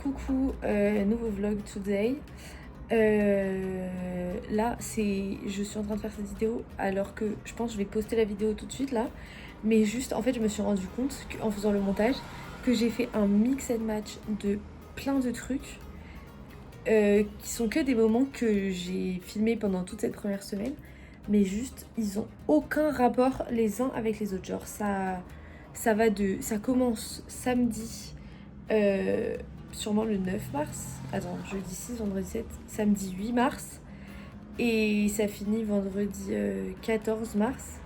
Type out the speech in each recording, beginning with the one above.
Coucou, nouveau vlog today. Là, je suis en train de faire cette vidéo alors que je pense que je vais poster la vidéo tout de suite là. Mais juste, en fait, je me suis rendu compte en faisant le montage que j'ai fait un mix and match de plein de trucs qui sont que des moments que j'ai filmés pendant toute cette première semaine. Mais juste, ils ont aucun rapport les uns avec les autres. Genre, ça commence samedi. Sûrement le 9 mars, attends, jeudi 6, vendredi 7, samedi 8 mars, et ça finit vendredi 14 mars.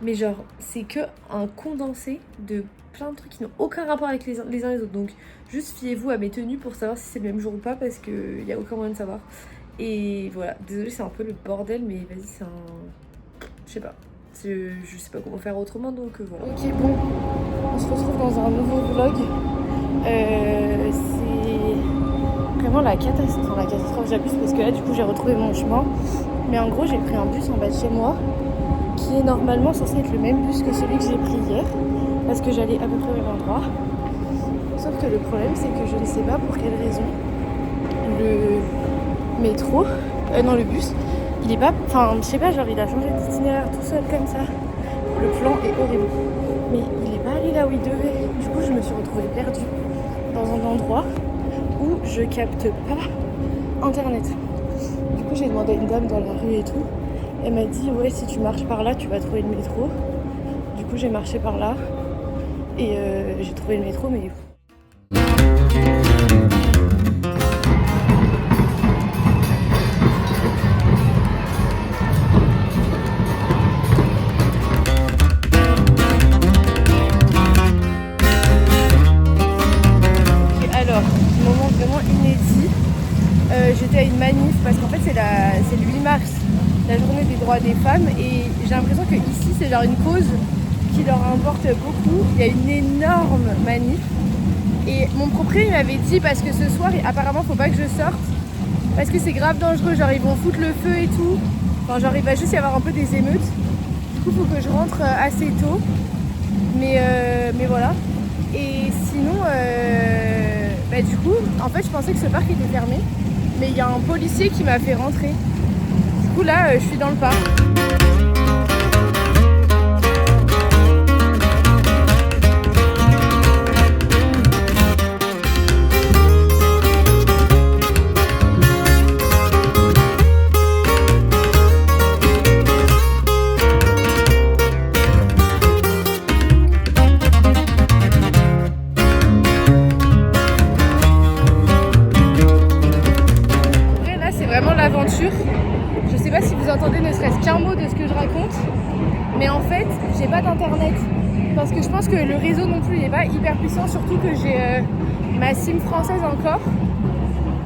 Mais genre, c'est que un condensé de plein de trucs qui n'ont aucun rapport avec les uns les autres. Donc juste fiez-vous à mes tenues pour savoir si c'est le même jour ou pas, parce qu'il n'y a aucun moyen de savoir. Et voilà, désolée, c'est un peu le bordel, mais vas-y, c'est un... Je sais pas. Je sais pas comment faire autrement, donc voilà. Ok, bon, on se retrouve dans un nouveau vlog. C'est vraiment la catastrophe. Enfin, la catastrophe, j'abuse parce que là, du coup, j'ai retrouvé mon chemin. Mais en gros, j'ai pris un bus en bas de chez moi qui est normalement censé être le même bus que celui que j'ai pris hier parce que j'allais à peu près au même endroit. Sauf que le problème, c'est que je ne sais pas pour quelle raison le métro, le bus, il est pas. Enfin, je sais pas, genre, il a changé d'itinéraire tout seul comme ça. Le plan est horrible. Mais il est pas allé là où il devait. Du coup, je me suis retrouvée perdue dans un endroit où je capte pas internet. Du coup, j'ai demandé à une dame dans la rue et tout. Elle m'a dit ouais, si tu marches par là, tu vas trouver le métro. Du coup, j'ai marché par là et j'ai trouvé le métro, mais moment vraiment inédit. J'étais à une manif parce qu'en fait c'est le 8 mars, la journée des droits des femmes, et j'ai l'impression que ici c'est genre une cause qui leur importe beaucoup. Il y a une énorme manif et mon propriétaire m'avait dit, parce que ce soir apparemment faut pas que je sorte parce que c'est grave dangereux, genre ils vont foutre le feu et tout, enfin genre il va juste y avoir un peu des émeutes. Du coup faut que je rentre assez tôt, mais voilà. Et sinon du coup, en fait, je pensais que ce parc était fermé, mais il y a un policier qui m'a fait rentrer. Du coup, là, je suis dans le parc. L'aventure. Je sais pas si vous entendez ne serait-ce qu'un mot de ce que je raconte, mais en fait j'ai pas d'internet parce que je pense que le réseau non plus il est pas hyper puissant, surtout que j'ai ma SIM française encore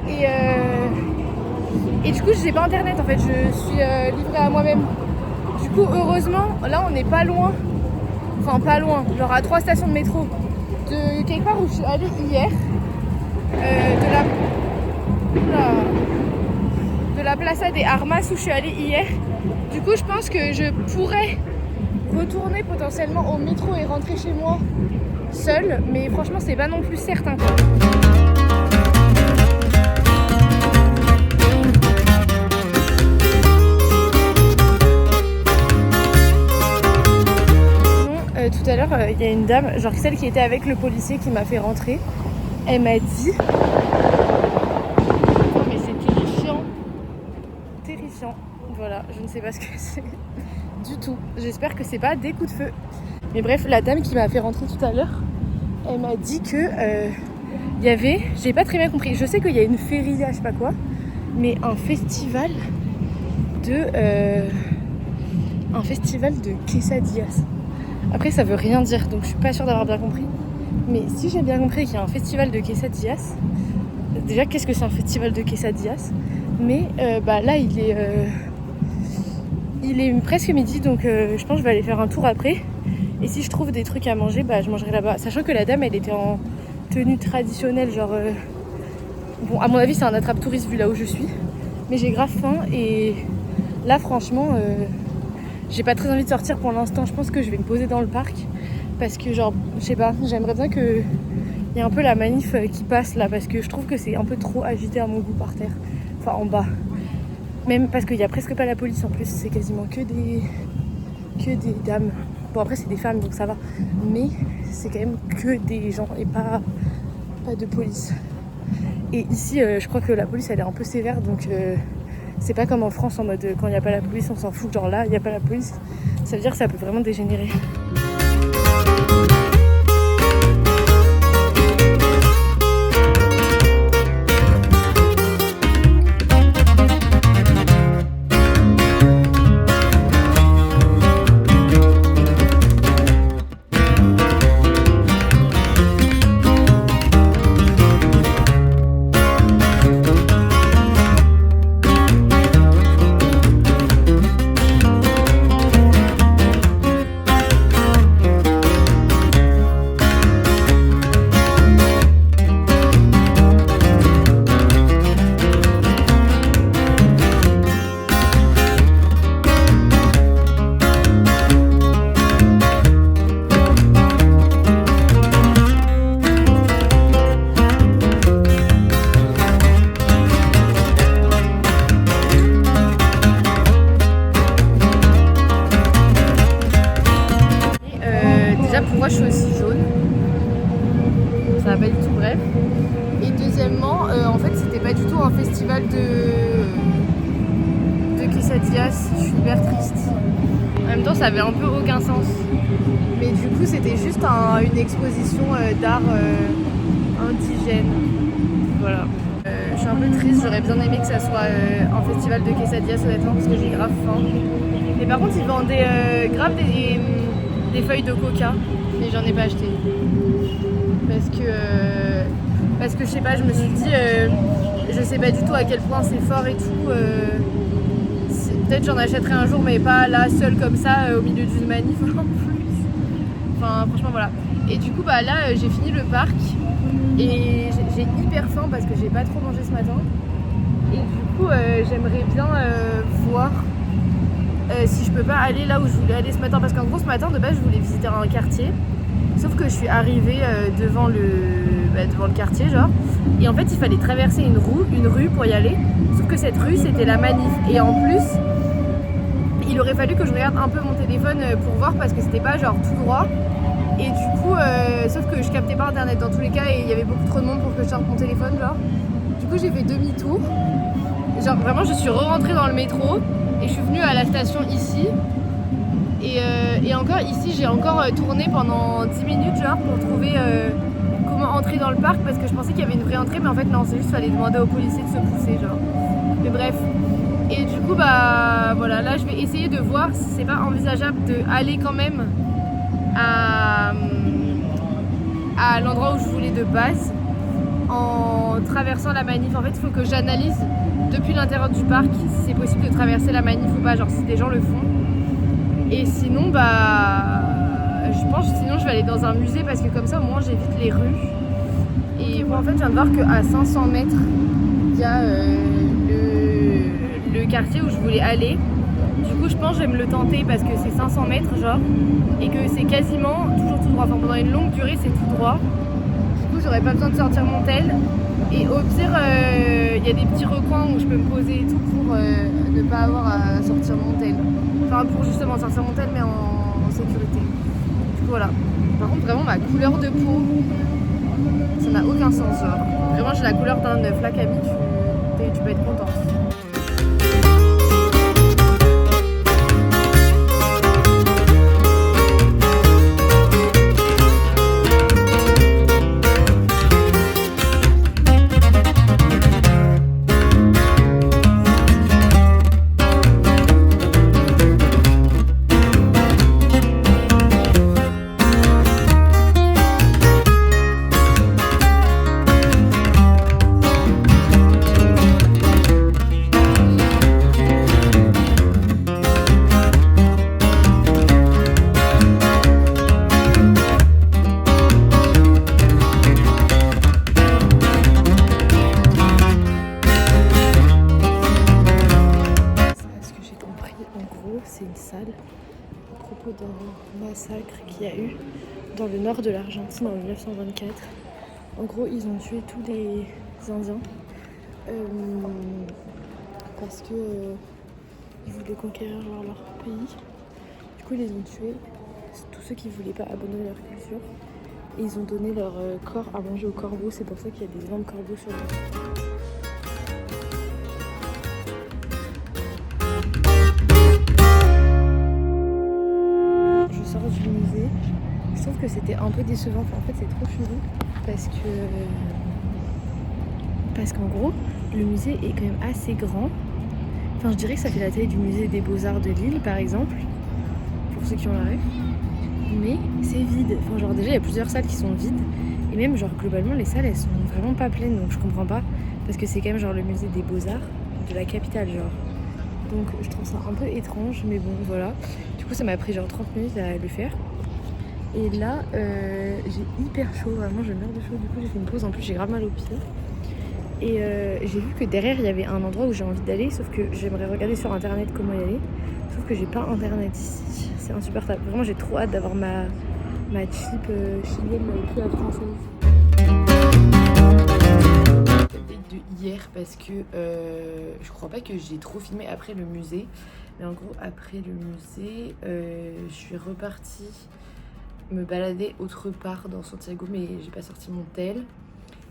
et du coup j'ai pas internet en fait, je suis livrée à moi-même. Du coup heureusement là on n'est pas loin, enfin pas loin, genre à 3 stations de métro de quelque part où je suis allée hier, de la Plaza des Armas où je suis allée hier. Du coup je pense que je pourrais retourner potentiellement au métro et rentrer chez moi seule, mais franchement c'est pas non plus certain quoi. Sinon, tout à l'heure il y a une dame, genre celle qui était avec le policier qui m'a fait rentrer, elle m'a dit voilà, je ne sais pas ce que c'est du tout. J'espère que c'est pas des coups de feu. Mais bref, la dame qui m'a fait rentrer tout à l'heure, elle m'a dit que il y avait, j'ai pas très bien compris. Je sais qu'il y a une feria, je sais pas quoi, mais un festival de quesadillas. Après, ça veut rien dire, donc je suis pas sûre d'avoir bien compris. Mais si j'ai bien compris qu'il y a un festival de quesadillas, déjà qu'est-ce que c'est un festival de quesadillas? Mais là il est presque midi, donc je pense que je vais aller faire un tour après. Et si je trouve des trucs à manger, je mangerai là-bas. Sachant que la dame, elle était en tenue traditionnelle, genre... Bon, à mon avis, c'est un attrape-touriste vu là où je suis. Mais j'ai grave faim et là, franchement, j'ai pas très envie de sortir pour l'instant. Je pense que je vais me poser dans le parc parce que, genre, je sais pas, j'aimerais bien qu'il Il y a un peu la manif qui passe là parce que je trouve que c'est un peu trop agité à mon goût par terre. Enfin en bas. Même parce qu'il y a presque pas la police en plus, c'est quasiment que des dames. Bon après c'est des femmes donc ça va. Mais c'est quand même que des gens et pas de police. Et ici je crois que la police elle est un peu sévère donc c'est pas comme en France en mode quand il n'y a pas la police on s'en fout. Genre là il n'y a pas la police, ça veut dire que ça peut vraiment dégénérer. Pourquoi je suis aussi jaune, ça va pas du tout, bref. Et deuxièmement, en fait c'était pas du tout un festival de quesadillas, je suis hyper triste. En même temps ça avait un peu aucun sens. Mais du coup c'était juste une exposition d'art indigène. Voilà. Je suis un peu triste, j'aurais bien aimé que ça soit un festival de quesadillas honnêtement parce que j'ai grave faim. Mais par contre ils vendaient grave des feuilles de coca. Mais j'en ai pas acheté parce que je sais pas, je me suis dit je sais pas du tout à quel point c'est fort et tout, peut-être j'en achèterai un jour mais pas là seule comme ça au milieu d'une manif en plus, enfin franchement voilà. Et du coup bah là j'ai fini le parc et j'ai hyper faim parce que j'ai pas trop mangé ce matin et du coup j'aimerais bien voir si je peux pas aller là où je voulais aller ce matin, parce qu'en gros ce matin de base je voulais visiter un quartier, sauf que je suis arrivée devant le quartier genre, et en fait il fallait traverser une rue pour y aller, sauf que cette rue c'était la manif, et en plus il aurait fallu que je regarde un peu mon téléphone pour voir parce que c'était pas genre tout droit, et du coup sauf que je captais pas internet dans tous les cas et il y avait beaucoup trop de monde pour que je sorte mon téléphone genre, du coup j'ai fait demi-tour, genre vraiment je suis re-rentrée dans le métro. Et je suis venue à la station ici. Et encore ici, j'ai encore tourné pendant 10 minutes genre pour trouver comment entrer dans le parc parce que je pensais qu'il y avait une vraie entrée, mais en fait non, c'est juste fallait demander aux policiers de se pousser genre. Mais bref. Et du coup bah voilà, là je vais essayer de voir si c'est pas envisageable d'aller quand même à l'endroit où je voulais de base en traversant la manif. En fait il faut que j'analyse depuis l'intérieur du parc si c'est possible de traverser la manif ou pas, genre si des gens le font. Et sinon bah je pense sinon je vais aller dans un musée parce que comme ça au moins j'évite les rues. Et bon, en fait je viens de voir qu'à 500 mètres il y a le quartier où je voulais aller. Du coup je pense que je vais me le tenter parce que c'est 500 mètres genre et que c'est quasiment toujours tout droit, enfin pendant une longue durée c'est tout droit. Du coup j'aurais pas besoin de sortir mon tel. Et au pire, il y a des petits recoins où je peux me poser et tout pour ne pas avoir à sortir mon tel. Enfin, pour justement sortir mon tel, mais en sécurité. Du coup, voilà. Par contre, vraiment, ma couleur de peau, ça n'a aucun sens. Genre. Vraiment, j'ai la couleur d'un œuf. Là, Camille, tu peux être contente. D'un massacre qu'il y a eu dans le nord de l'Argentine en 1924 En gros, ils ont tué tous les Indiens parce que ils voulaient conquérir genre, leur pays. Du coup, ils les ont tués, tous ceux qui voulaient pas abandonner leur culture. Et ils ont donné leur corps à manger aux corbeaux. C'est pour ça qu'il y a des énormes corbeaux sur eux. Je sors du musée. Je trouve que c'était un peu décevant. Enfin, en fait, c'est trop chelou parce qu'en gros, le musée est quand même assez grand. Enfin, je dirais que ça fait la taille du musée des Beaux-Arts de Lille, par exemple, pour ceux qui ont la ref. Mais c'est vide. Enfin, genre déjà, il y a plusieurs salles qui sont vides. Et même, genre, globalement, les salles, elles sont vraiment pas pleines. Donc, je comprends pas. Parce que c'est quand même, genre, le musée des Beaux-Arts de la capitale, genre. Donc, je trouve ça un peu étrange. Mais bon, voilà. Du coup, ça m'a pris, genre, 30 minutes à le faire. Et là, j'ai hyper chaud. Vraiment, je meurs de chaud. Du coup, j'ai fait une pause. En plus, j'ai grave mal aux pieds. Et j'ai vu que derrière, il y avait un endroit où j'ai envie d'aller. Sauf que j'aimerais regarder sur Internet comment y aller. Sauf que j'ai pas Internet ici. C'est insupportable. Vraiment, j'ai trop hâte d'avoir ma chip chilienne plus à la française. Update de hier parce que je crois pas que j'ai trop filmé après le musée. Mais en gros, après le musée, je suis repartie me balader autre part dans Santiago, mais j'ai pas sorti mon tel.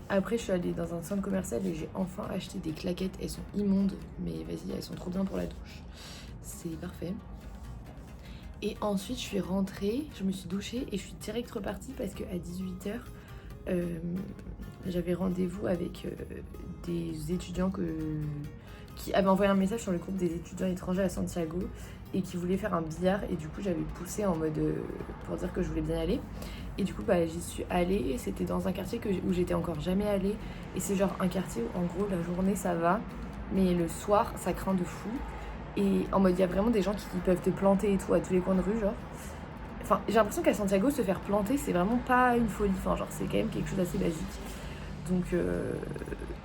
Après, je suis allée dans un centre commercial et j'ai enfin acheté des claquettes. Elles sont immondes, mais vas-y, elles sont trop bien pour la douche. C'est parfait. Et ensuite, je suis rentrée, je me suis douchée et je suis direct repartie parce qu'à 18h, j'avais rendez-vous avec des étudiants qui avaient envoyé un message sur le groupe des étudiants étrangers à Santiago et qui voulaient faire un billard. Et du coup, j'avais poussé en mode pour dire que je voulais bien aller. Et du coup, j'y suis allée. C'était dans un quartier où j'étais encore jamais allée. Et c'est genre un quartier où, en gros, la journée, ça va. Mais le soir, ça craint de fou. Et en mode, il y a vraiment des gens qui peuvent te planter et tout à tous les coins de rue, genre. Enfin, j'ai l'impression qu'à Santiago, se faire planter, c'est vraiment pas une folie. Enfin, genre, c'est quand même quelque chose d'assez basique. Donc,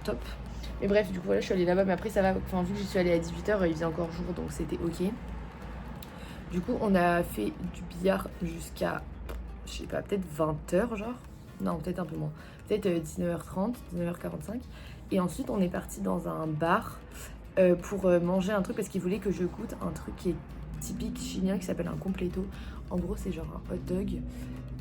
top. Mais bref, du coup, voilà, je suis allée là-bas. Mais après, ça va. Enfin, vu que j'y suis allée à 18h, il faisait encore jour, donc c'était ok. Du coup, on a fait du billard jusqu'à, je sais pas, peut-être 20h, genre. Non, peut-être un peu moins. Peut-être 19h30, 19h45. Et ensuite, on est parti dans un bar pour manger un truc parce qu'il voulait que je goûte un truc qui est typique chilien qui s'appelle un completo. En gros, c'est genre un hot dog,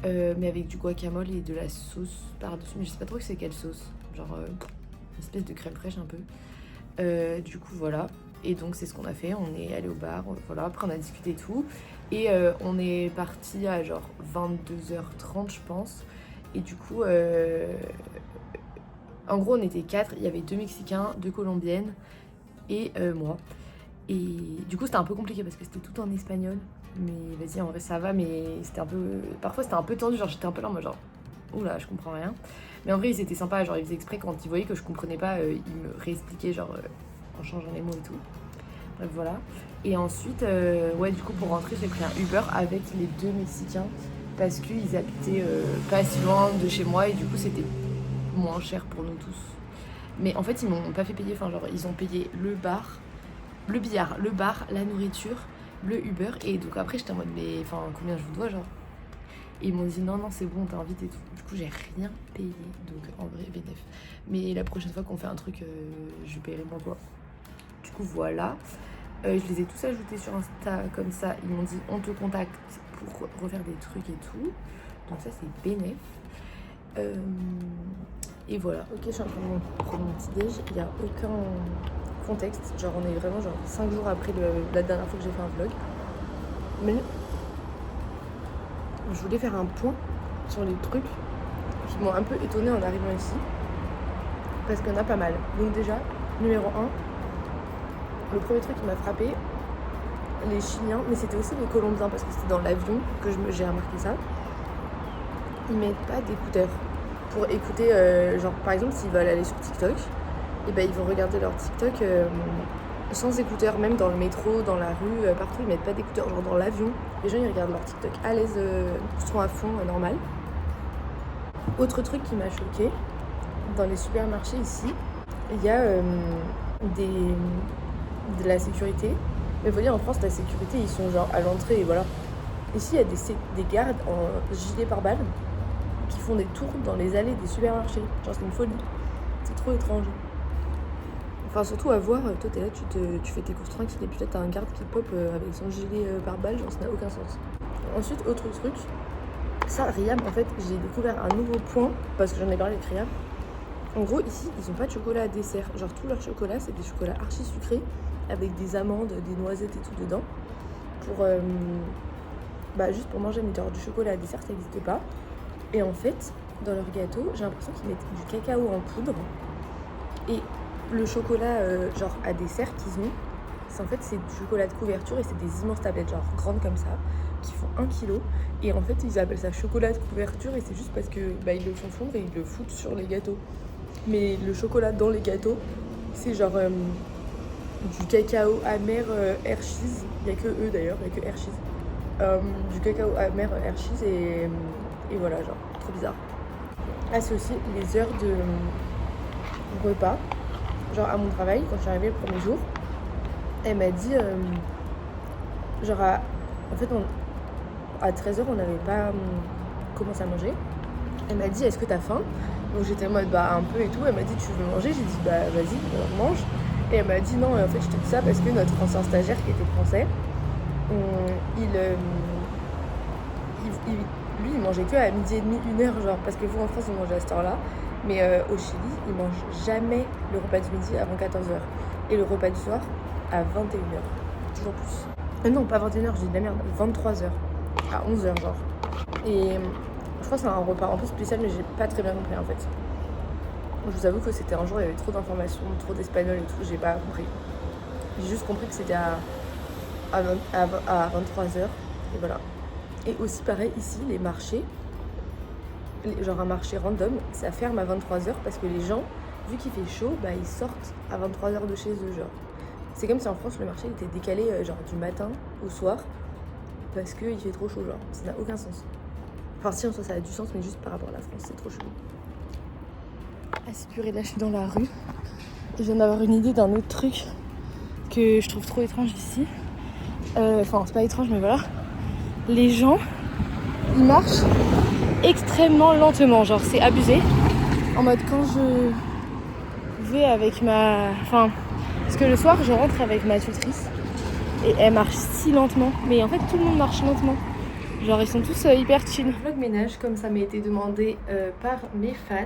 mais avec du guacamole et de la sauce par-dessus. Mais je sais pas trop c'est quelle sauce. Genre une espèce de crème fraîche un peu. Du coup, voilà. Et donc, c'est ce qu'on a fait. On est allé au bar. Voilà. Après, on a discuté et tout. Et on est parti à genre 22h30, je pense. Et du coup, en gros, on était 4. Il y avait 2 Mexicains, 2 Colombiennes et moi. Et du coup, c'était un peu compliqué parce que c'était tout en espagnol. Mais vas-y, en vrai, ça va. Mais c'était un peu... Parfois, c'était un peu tendu. Genre, j'étais un peu là, moi, genre... Oula, je comprends rien. Mais en vrai, ils étaient sympas. Genre, ils faisaient exprès quand ils voyaient que je comprenais pas. Ils me réexpliquaient, genre, en changeant les mots et tout. Bref, voilà. Et ensuite, ouais, du coup, pour rentrer, j'ai pris un Uber avec les 2 Mexicains. Parce qu'ils habitaient pas si loin de chez moi. Et du coup, c'était moins cher pour nous tous. Mais en fait, ils m'ont pas fait payer. Enfin, genre, ils ont payé le bar, le billard, le bar, la nourriture, le Uber. Et donc après, j'étais en mode, mais enfin, combien je vous dois, genre? Et ils m'ont dit, non, c'est bon, on t'invite et tout. Du coup, j'ai rien payé. Donc, en vrai, bénéf. Mais la prochaine fois qu'on fait un truc, je paierai moi, quoi. Du coup, voilà. Je les ai tous ajoutés sur Insta comme ça. Ils m'ont dit, on te contacte pour refaire des trucs et tout. Donc ça, c'est bénéf. Et voilà. Ok, je suis en train de prendre mon petit déj. Il n'y a aucun contexte. Genre, on est vraiment genre 5 jours après la dernière fois que j'ai fait un vlog. Mais je voulais faire un point sur les trucs qui m'ont un peu étonnée en arrivant ici. Parce qu'il y en a pas mal. Donc déjà, numéro 1, le premier truc qui m'a frappé, les Chiliens, mais c'était aussi les Colombiens parce que c'était dans l'avion que j'ai remarqué ça. Ils mettent pas d'écouteurs pour écouter, genre par exemple s'ils veulent aller sur TikTok, et ben ils vont regarder leur TikTok sans écouteurs, même dans le métro, dans la rue, partout ils mettent pas d'écouteurs, genre dans l'avion, les gens ils regardent leur TikTok à l'aise, sont à fond, normal. Autre truc qui m'a choquée, dans les supermarchés ici, il y a de la sécurité, mais vous voyez en France la sécurité ils sont genre à l'entrée et voilà. Ici il y a des gardes en gilet pare-balles qui font des tours dans les allées des supermarchés. Genre c'est une folie. C'est trop étrange. Enfin surtout à voir, toi t'es là, tu fais tes courses tranquilles et puis là t'as un garde qui pop avec son gilet pare-balles, genre ça n'a aucun sens. Ensuite, autre truc, ça Riam en fait j'ai découvert un nouveau point parce que j'en ai parlé avec Riam. En gros ici ils ont pas de chocolat à dessert, genre tout leur chocolat c'est des chocolats archi sucrés avec des amandes, des noisettes et tout dedans. Pour juste pour manger, mais genre du chocolat à dessert ça n'existe pas. Et en fait dans leur gâteau j'ai l'impression qu'ils mettent du cacao en poudre et le chocolat genre à dessert qu'ils ont, c'est du chocolat de couverture et c'est des immenses tablettes genre grandes comme ça qui font 1 kg et en fait ils appellent ça chocolat de couverture et c'est juste parce que ils le font fondre et ils le foutent sur les gâteaux. Mais le chocolat dans les gâteaux c'est genre du cacao amer Hershey's, il n'y a que eux d'ailleurs, il n'y a que Hershey's. Du cacao amer Hershey's et voilà, genre trop bizarre. Ah c'est aussi les heures de repas. Genre à mon travail, quand je suis arrivée le premier jour, elle m'a dit, à 13h on n'avait pas commencé à manger. Elle m'a dit est-ce que t'as faim? Donc j'étais en mode un peu et tout, elle m'a dit tu veux manger? J'ai dit vas-y, on mange. Et elle m'a dit non, en fait je te dis ça parce que notre ancien stagiaire qui était français, lui il mangeait que à 12h30, 1h genre, parce que vous en France vous mangez à cette heure-là. Mais au Chili, ils mangent jamais le repas du midi avant 14h. Et le repas du soir à 21h. Toujours plus. Non, pas 21h, je dis de la merde. 23h. À 11h, genre. Et je crois que c'est un repas un peu spécial, mais j'ai pas très bien compris en fait. Je vous avoue que c'était un jour, il y avait trop d'informations, trop d'espagnol et tout, j'ai pas compris. J'ai juste compris que c'était à 23h. Et voilà. Et aussi, pareil, ici, les marchés. Genre un marché random, ça ferme à 23h parce que les gens, vu qu'il fait chaud, ils sortent à 23h de chez eux, genre. C'est comme si en France le marché était décalé genre du matin au soir parce qu'il fait trop chaud, genre. Ça n'a aucun sens. Enfin si en soi ça a du sens, mais juste par rapport à la France, c'est trop chaud. Ah c'est purée, là je suis dans la rue. Je viens d'avoir une idée d'un autre truc que je trouve trop étrange ici. Enfin c'est pas étrange mais voilà. Les gens, ils marchent extrêmement lentement, genre c'est abusé. En mode quand je vais avec parce que le soir je rentre avec ma tutrice et elle marche si lentement, mais en fait tout le monde marche lentement. Genre ils sont tous hyper chill. Vlog ménage comme ça m'a été demandé par mes fans.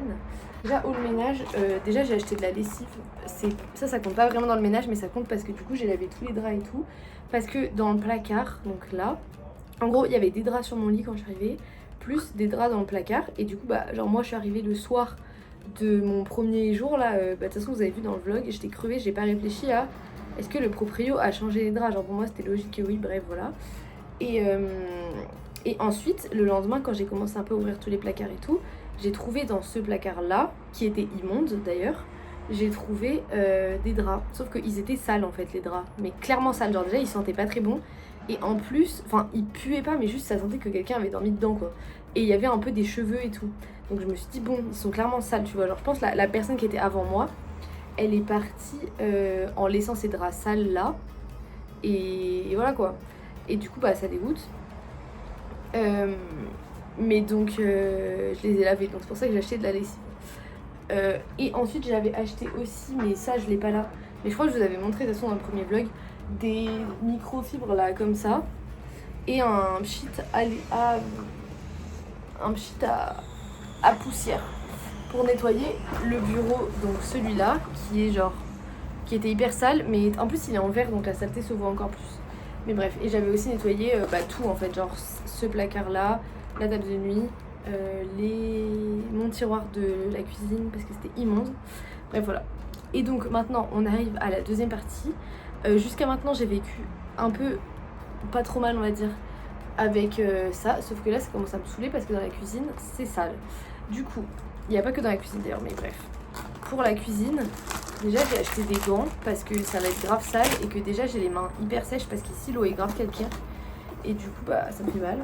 Déjà haut le ménage, déjà j'ai acheté de la lessive. Ça compte pas vraiment dans le ménage mais ça compte parce que du coup j'ai lavé tous les draps et tout. Parce que dans le placard, donc là, en gros il y avait des draps sur mon lit quand je suis arrivée, plus des draps dans le placard. Et du coup genre moi je suis arrivée le soir de mon premier jour là, de toute façon vous avez vu dans le vlog, j'étais crevée, j'ai pas réfléchi à est-ce que le proprio a changé les draps, genre pour moi c'était logique que oui, bref voilà. Et ensuite le lendemain quand j'ai commencé un peu à ouvrir tous les placards et tout, j'ai trouvé dans ce placard là, qui était immonde d'ailleurs, j'ai trouvé des draps, sauf qu'ils étaient sales en fait les draps, mais clairement sales, genre déjà ils sentaient pas très bon. Et en plus, ils puaient pas, mais juste ça sentait que quelqu'un avait dormi dedans quoi. Et il y avait un peu des cheveux et tout. Donc je me suis dit bon, ils sont clairement sales, tu vois. Genre je pense la personne qui était avant moi, elle est partie en laissant ses draps sales là. Et voilà quoi. Et du coup ça dégoûte. Mais donc je les ai lavés, donc c'est pour ça que j'ai acheté de la lessive. Et ensuite j'avais acheté aussi, mais ça je l'ai pas là. Mais je crois que je vous avais montré de toute façon dans le premier vlog, des microfibres là comme ça et un pchit à poussière pour nettoyer le bureau, donc celui-là qui était hyper sale, mais en plus il est en verre donc la saleté se voit encore plus. Mais bref, et j'avais aussi nettoyé tout en fait, genre ce placard là, la table de nuit, mon tiroir de la cuisine parce que c'était immonde. Bref voilà. Et donc maintenant on arrive à la deuxième partie. Jusqu'à maintenant j'ai vécu un peu pas trop mal on va dire avec ça, sauf que là ça commence à me saouler parce que dans la cuisine c'est sale. Du coup, il n'y a pas que dans la cuisine d'ailleurs, mais bref. Pour la cuisine, déjà j'ai acheté des gants parce que ça va être grave sale et que déjà j'ai les mains hyper sèches parce qu'ici l'eau est grave calcaire. Et du coup ça me fait mal.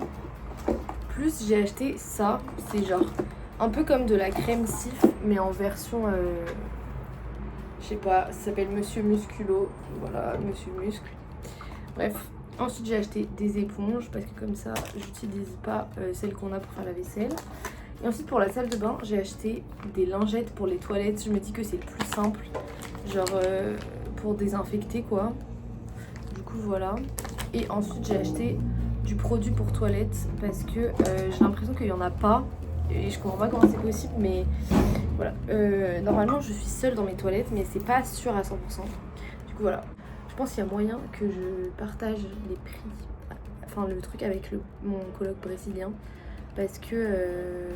Plus j'ai acheté ça, c'est genre un peu comme de la crème Cif mais en version je sais pas, ça s'appelle Monsieur Musculo, voilà, Monsieur Muscle. Bref, ensuite j'ai acheté des éponges parce que comme ça j'utilise pas celles qu'on a pour faire la vaisselle. Et ensuite pour la salle de bain, j'ai acheté des lingettes pour les toilettes. Je me dis que c'est le plus simple, genre pour désinfecter quoi. Du coup voilà. Et ensuite j'ai acheté du produit pour toilettes parce que j'ai l'impression qu'il n'y en a pas. Et je comprends pas comment c'est possible, mais voilà. Normalement je suis seule dans mes toilettes, mais c'est pas sûr à 100%. Du coup voilà. Je pense qu'il y a moyen que je partage les prix, enfin le truc avec mon coloc brésilien, parce que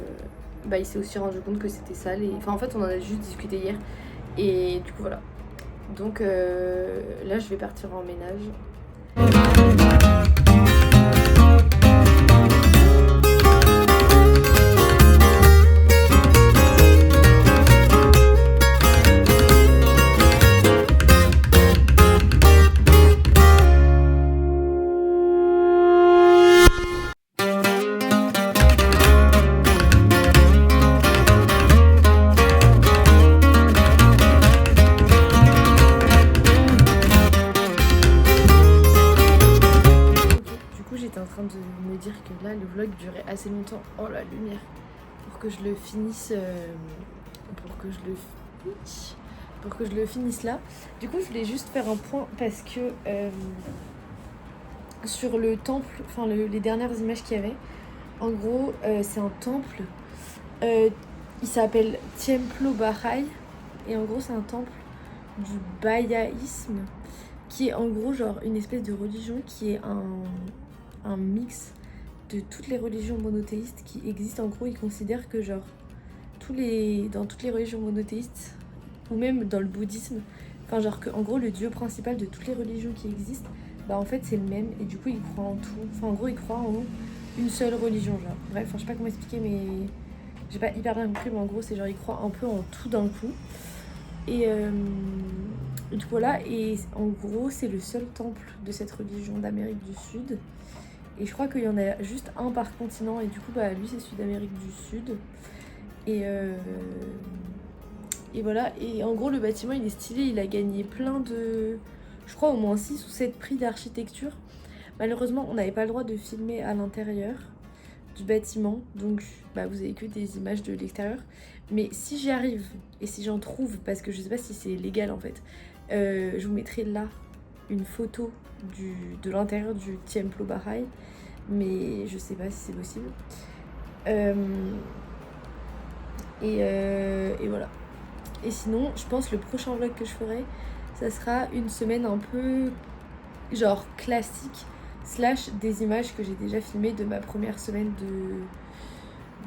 il s'est aussi rendu compte que c'était sale. Et enfin en fait on en a juste discuté hier. Et du coup voilà. Donc là je vais partir en ménage. J'étais en train de me dire que là le vlog durait assez longtemps. Oh la lumière. Pour que je le finisse pour que je le finisse là. Du coup je voulais juste faire un point parce que sur le temple, enfin les dernières images qu'il y avait, en gros c'est un temple, il s'appelle Templo Bahá'í et en gros c'est un temple du bahaïsme qui est en gros genre une espèce de religion qui est un mix de toutes les religions monothéistes qui existent. En gros, ils considèrent que genre dans toutes les religions monothéistes, ou même dans le bouddhisme, enfin genre que en gros le dieu principal de toutes les religions qui existent, en fait c'est le même, et du coup ils croient en tout. Enfin en gros ils croient en une seule religion, genre. Bref, enfin je sais pas comment expliquer, mais j'ai pas hyper bien compris, mais en gros c'est genre ils croient un peu en tout d'un coup. Et du coup voilà, et en gros c'est le seul temple de cette religion d'Amérique du Sud. Et je crois qu'il y en a juste un par continent, et du coup lui c'est celui d'Amérique du Sud. Et voilà, et en gros le bâtiment il est stylé, il a gagné plein de... Je crois au moins 6 ou 7 prix d'architecture. Malheureusement on n'avait pas le droit de filmer à l'intérieur du bâtiment, donc vous avez que des images de l'extérieur. Mais si j'y arrive, et si j'en trouve, parce que je sais pas si c'est légal en fait, je vous mettrai là une photo de l'intérieur du Templo Bahá'í, mais je sais pas si c'est possible. Et voilà. Et sinon, je pense le prochain vlog que je ferai, ça sera une semaine un peu genre classique, slash des images que j'ai déjà filmées de ma première semaine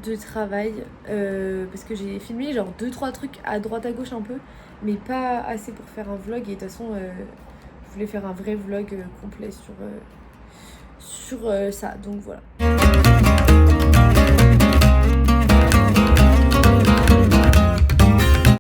de travail, parce que j'ai filmé genre 2-3 trucs à droite à gauche un peu, mais pas assez pour faire un vlog. Et de toute façon je voulais faire un vrai vlog complet sur ça, donc voilà.